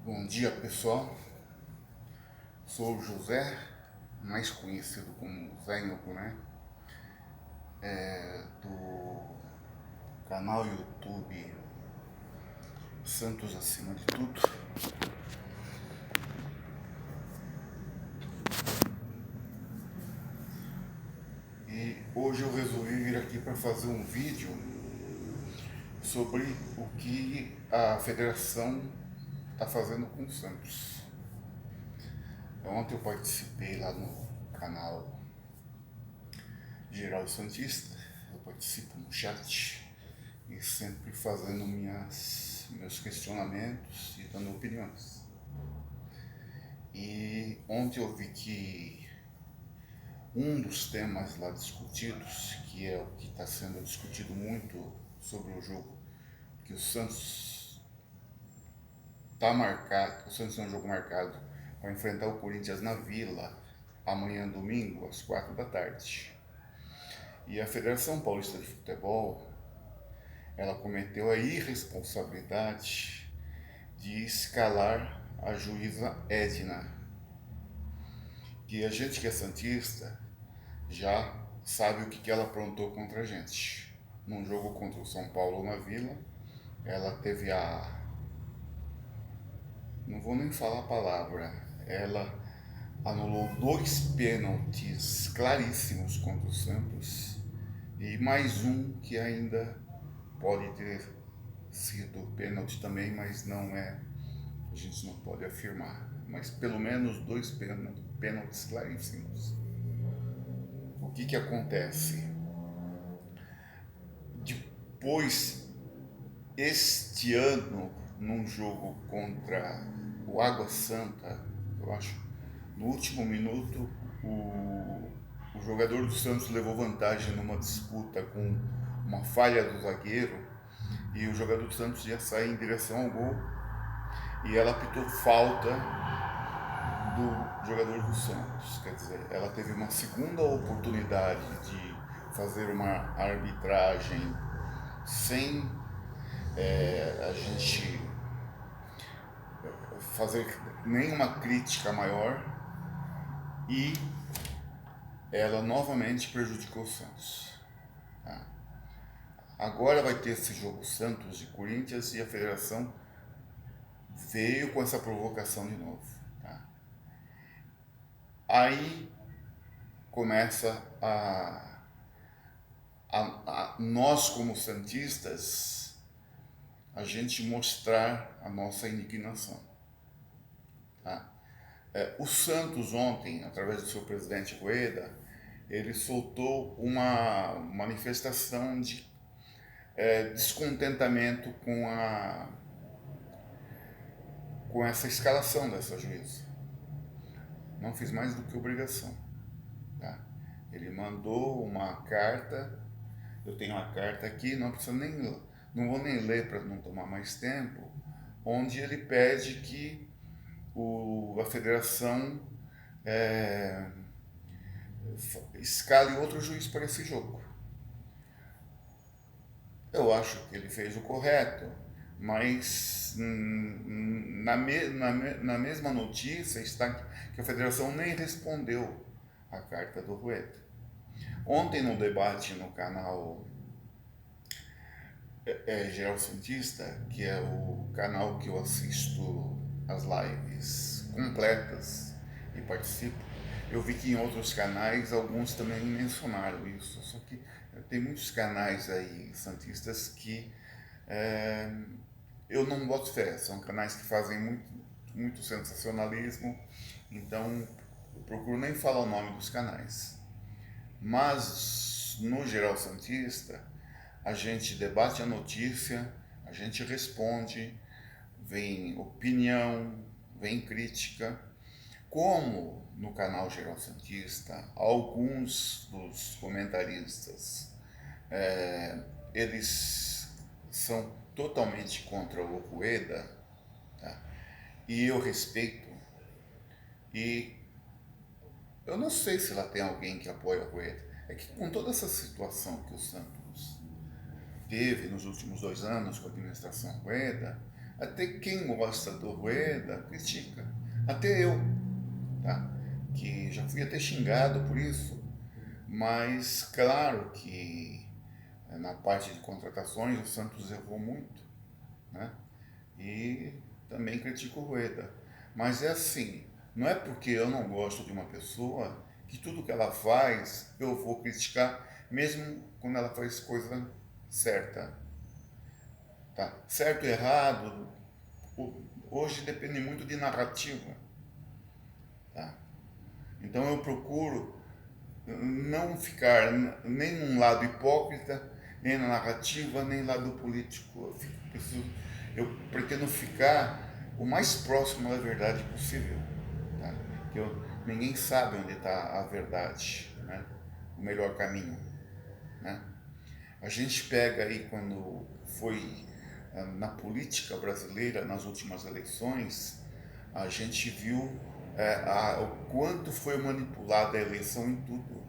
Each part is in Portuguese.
Bom dia, pessoal. Sou o José, mais conhecido como Zénioco, né? Do canal YouTube Santos Acima de Tudo. E hoje eu resolvi vir aqui para fazer um vídeo sobre o que a federação está fazendo com o Santos. Ontem eu participei lá no canal Geral Santista, eu participo no chat e sempre fazendo meus questionamentos e dando opiniões. E ontem eu vi que um dos temas lá discutidos, que é o que está sendo discutido muito sobre o jogo, que o Santos está marcado, o Santos tem um jogo marcado para enfrentar o Corinthians na Vila amanhã domingo às 4 da tarde. E a Federação Paulista de Futebol, ela cometeu a irresponsabilidade de escalar a juíza Edna, que a gente que é santista já sabe o que ela aprontou contra a gente. Num jogo contra o São Paulo na Vila, ela teve não vou nem falar a palavra, ela anulou 2 pênaltis claríssimos contra o Santos e mais um que ainda pode ter sido pênalti também, mas não é, a gente não pode afirmar, mas pelo menos 2 pênaltis claríssimos. O que acontece? Depois, este ano, num jogo contra o Água Santa, eu acho, no último minuto, o jogador do Santos levou vantagem numa disputa com uma falha do zagueiro e o jogador do Santos ia sair em direção ao gol e ela apitou falta do jogador do Santos. Quer dizer, ela teve uma segunda oportunidade de fazer uma arbitragem sem a gente fazer nenhuma crítica maior e ela novamente prejudicou o Santos. Tá? Agora vai ter esse jogo Santos e Corinthians e a federação veio com essa provocação de novo. Tá? Aí começa nós como santistas a gente mostrar a nossa indignação. Tá? O Santos ontem, através do seu presidente Rueda, ele soltou uma manifestação de descontentamento com essa escalação dessa juíza. Não fiz mais do que obrigação. Tá? Ele mandou uma carta, eu tenho a carta aqui, não vou nem ler para não tomar mais tempo, onde ele pede que a federação escale outro juiz para esse jogo. Eu acho que ele fez o correto, mas na mesma notícia está que a federação nem respondeu a carta do Rueda. Ontem no debate no canal Geral Santista, que é o canal que eu assisto as lives completas e participo, eu vi que em outros canais alguns também mencionaram isso, só que tem muitos canais aí santistas que eu não boto fé, são canais que fazem muito sensacionalismo, então eu procuro nem falar o nome dos canais. Mas no Geral Santista a gente debate a notícia, a gente responde, vem opinião, vem crítica. Como no canal Geral Santista, alguns dos comentaristas eles são totalmente contra o Rueda, tá? E eu respeito, e eu não sei se lá tem alguém que apoia o Rueda. É que com toda essa situação que o Santos teve nos últimos 2 anos com a administração Rueda, Até quem gosta do Rueda critica. Até eu, tá? Que já fui até xingado por isso. Mas claro que na parte de contratações o Santos errou muito, né? E também critico o Rueda. Mas é assim, não é porque eu não gosto de uma pessoa que tudo que ela faz eu vou criticar, mesmo quando ela faz coisa certa. Tá? Certo e errado, hoje depende muito de narrativa. Tá? Então eu procuro não ficar nem num lado hipócrita, nem na narrativa, nem no lado político. Eu pretendo ficar o mais próximo da verdade possível. Tá? Ninguém sabe onde está a verdade, né? O melhor caminho. Né? A gente pega aí quando foi na política brasileira, nas últimas eleições, a gente viu o quanto foi manipulada a eleição em tudo.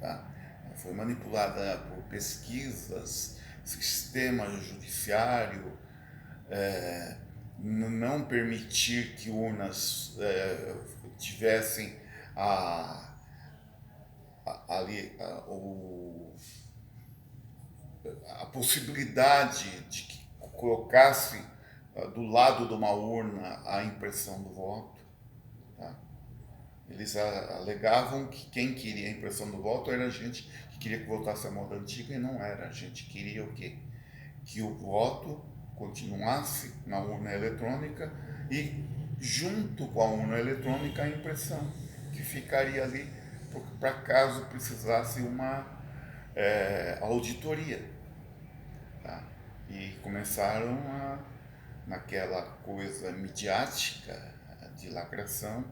Tá? Foi manipulada por pesquisas, sistema judiciário, não permitir que urnas tivessem a, ali a possibilidade de que colocasse do lado de uma urna a impressão do voto. Tá? Eles alegavam que quem queria a impressão do voto era a gente que queria que voltasse à moda antiga e não era. A gente queria o quê? Que o voto continuasse na urna eletrônica e junto com a urna eletrônica a impressão, que ficaria ali para caso precisasse uma auditoria. Tá? E começaram naquela coisa midiática de lacração,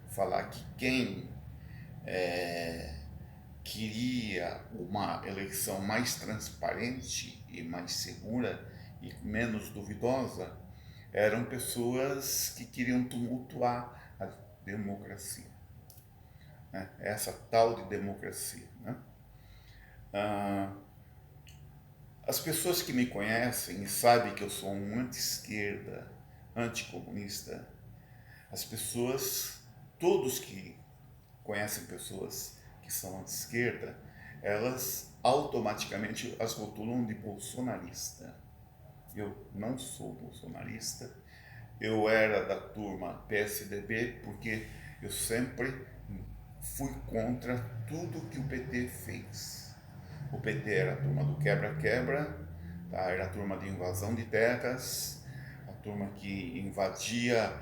falar que quem queria uma eleição mais transparente e mais segura e menos duvidosa eram pessoas que queriam tumultuar a democracia, né? Essa tal de democracia. Né? As pessoas que me conhecem e sabem que eu sou um anti-esquerda, anticomunista, as pessoas, todos que conhecem pessoas que são anti-esquerda, elas automaticamente as rotulam de bolsonarista. Eu não sou bolsonarista, eu era da turma PSDB porque eu sempre fui contra tudo que o PT fez. O PT era a turma do quebra-quebra, tá? Era a turma de invasão de terras, a turma que invadia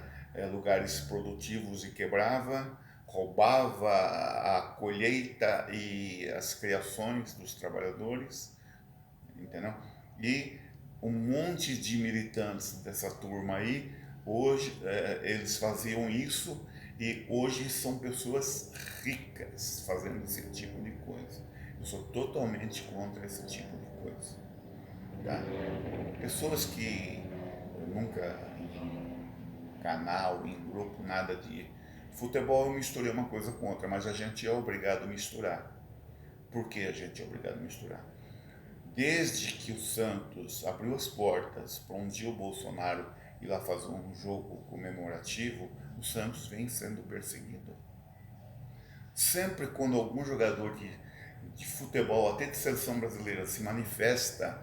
lugares produtivos e quebrava, roubava a colheita e as criações dos trabalhadores, entendeu? E um monte de militantes dessa turma aí, hoje eles faziam isso e hoje são pessoas ricas fazendo esse tipo de coisa. Eu sou totalmente contra esse tipo de coisa. Tá? Pessoas que nunca em canal, em grupo, nada de futebol, eu misturei uma coisa com outra, mas a gente é obrigado a misturar. Por que a gente é obrigado a misturar? Desde que o Santos abriu as portas para um dia o Bolsonaro ir lá fazer um jogo comemorativo, o Santos vem sendo perseguido. Sempre quando algum jogador de futebol, até de seleção brasileira, se manifesta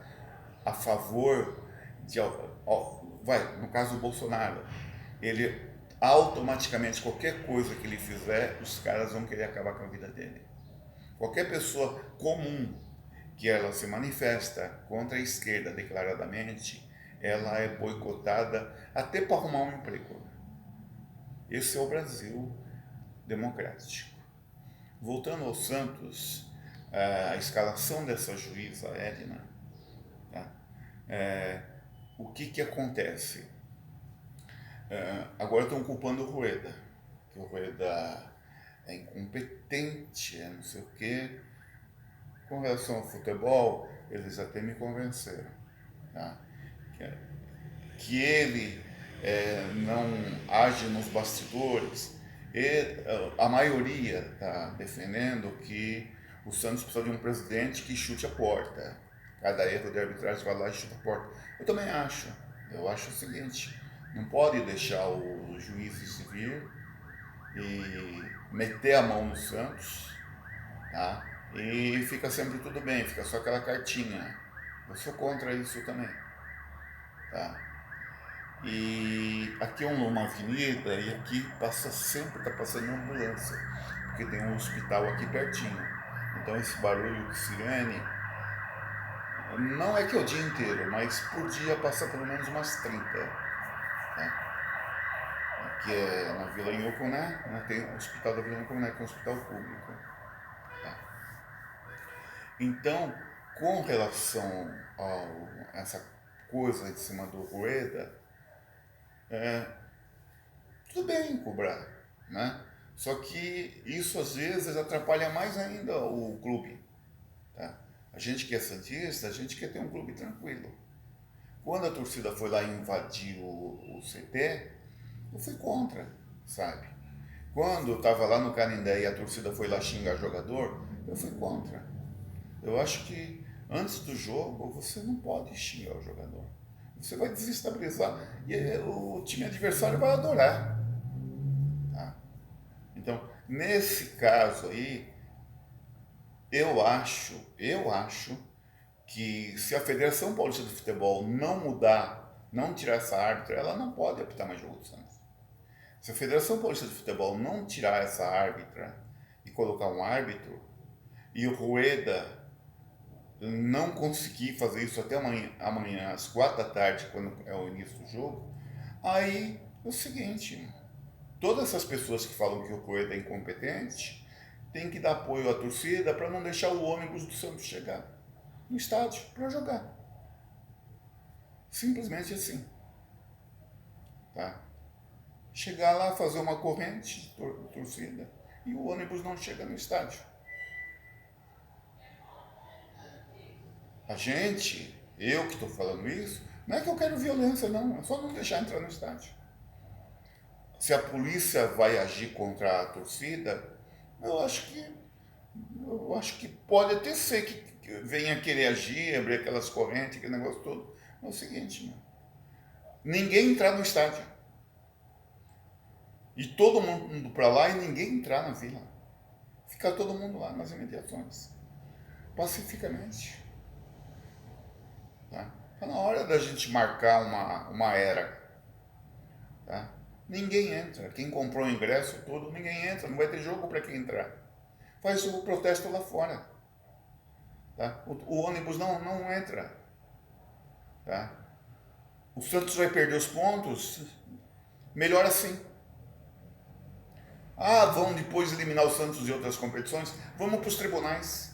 a favor de, vai, no caso do Bolsonaro, ele automaticamente, qualquer coisa que ele fizer, os caras vão querer acabar com a vida dele. Qualquer pessoa comum que ela se manifesta contra a esquerda declaradamente, ela é boicotada até para arrumar um emprego. Esse é o Brasil democrático. Voltando ao Santos, a escalação dessa juíza, Edna, tá? O que acontece? Agora estão culpando o Rueda, que o Rueda é incompetente, é não sei o quê. Com relação ao futebol, eles até me convenceram. Tá? Que ele não age nos bastidores. E a maioria está defendendo que o Santos precisa de um presidente que chute a porta. Cada erro de arbitragem vai lá e chuta a porta. Eu também acho. Eu acho o seguinte, não pode deixar os juízes vir e meter a mão no Santos, tá? E fica sempre tudo bem, fica só aquela cartinha. Eu sou contra isso também, tá? E aqui é uma avenida e aqui passa sempre, tá passando uma ambulância, porque tem um hospital aqui pertinho. Então esse barulho de sirene não é que é o dia inteiro, mas por dia passa pelo menos umas 30. Tá? Que é na Vila Inhocuné, né? Tem o hospital da Vila Inhocuné, que é um hospital público. Tá? Então, com relação a essa coisa em cima do Rueda, tudo bem cobrar, né? Só que isso às vezes atrapalha mais ainda o clube. Tá? A gente que é santista, a gente quer ter um clube tranquilo. Quando a torcida foi lá invadir o CT, eu fui contra, sabe? Quando eu estava lá no Canindé e a torcida foi lá xingar jogador, eu fui contra. Eu acho que antes do jogo você não pode xingar o jogador. Você vai desestabilizar e o time adversário vai adorar. Tá? Então, nesse caso aí, eu acho que se a Federação Paulista de Futebol não mudar, não tirar essa árbitra, ela não pode apitar mais jogo do Santos. Se a Federação Paulista de Futebol não tirar essa árbitra e colocar um árbitro, e o Rueda não conseguir fazer isso até amanhã às 4 da tarde, quando é o início do jogo, aí é o seguinte, todas essas pessoas que falam que o Rueda é incompetente têm que dar apoio à torcida para não deixar o ônibus do Santos chegar no estádio para jogar. Simplesmente assim. Tá? Chegar lá, fazer uma corrente de torcida e o ônibus não chega no estádio. A gente, eu que estou falando isso, não é que eu quero violência, não. É só não deixar entrar no estádio. Se a polícia vai agir contra a torcida, eu acho que pode até ser que venha querer agir, abrir aquelas correntes, aquele negócio todo. É o seguinte, meu, ninguém entrar no estádio. E todo mundo para lá e ninguém entrar na vila. Ficar todo mundo lá nas imediações. Pacificamente. Tá? Tá na hora da gente marcar uma era. Tá? Ninguém entra. Quem comprou o ingresso todo, ninguém entra. Não vai ter jogo para quem entrar. Faz o protesto lá fora. Tá? O ônibus não entra. Tá? O Santos vai perder os pontos. Melhor assim. Ah, vão depois eliminar o Santos de outras competições? Vamos para os tribunais.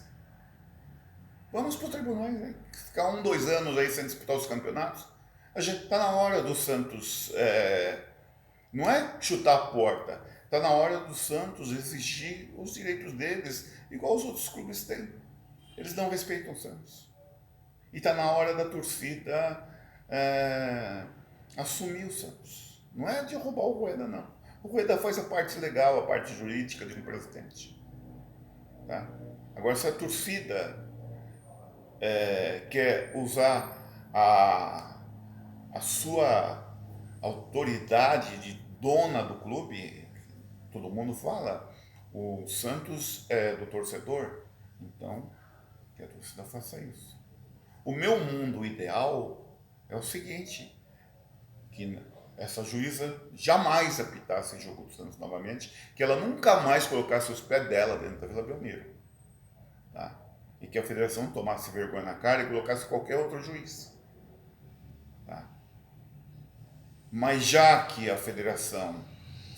Vamos para os tribunais, né? Ficar 2 anos aí sem disputar os campeonatos. A gente está na hora do Santos, não é chutar a porta, está na hora do Santos exigir os direitos deles, igual os outros clubes têm. Eles não respeitam o Santos. E está na hora da torcida assumir o Santos. Não é de roubar o Rueda, não. O Rueda faz a parte legal, a parte jurídica de um presidente. Tá? Agora, se a torcida quer usar a sua autoridade de dona do clube, todo mundo fala, o Santos é do torcedor, então que a torcida faça isso. O meu mundo ideal é o seguinte, que essa juíza jamais apitasse jogo do Santos novamente, que ela nunca mais colocasse os pés dela dentro da Vila Belmiro. Tá? E que a federação tomasse vergonha na cara e colocasse qualquer outro juiz. Tá? Mas já que a federação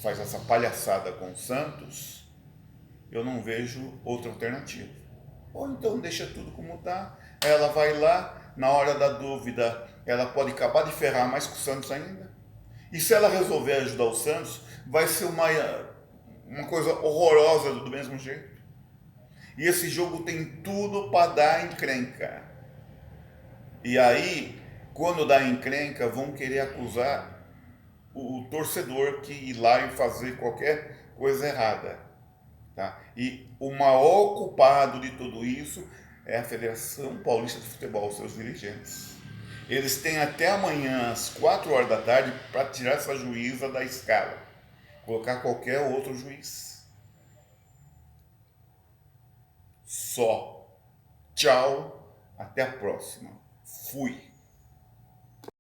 faz essa palhaçada com o Santos, eu não vejo outra alternativa. Ou então deixa tudo como está, ela vai lá, na hora da dúvida, ela pode acabar de ferrar mais com o Santos ainda. E se ela resolver ajudar o Santos, vai ser uma coisa horrorosa do mesmo jeito. E esse jogo tem tudo para dar encrenca. E aí, quando dá encrenca, vão querer acusar o torcedor que ir lá e fazer qualquer coisa errada. Tá? E o maior culpado de tudo isso é a Federação Paulista de Futebol, seus dirigentes. Eles têm até amanhã, às 4 horas da tarde, para tirar essa juíza da escala. Colocar qualquer outro juiz. Só. Tchau. Até a próxima. Fui.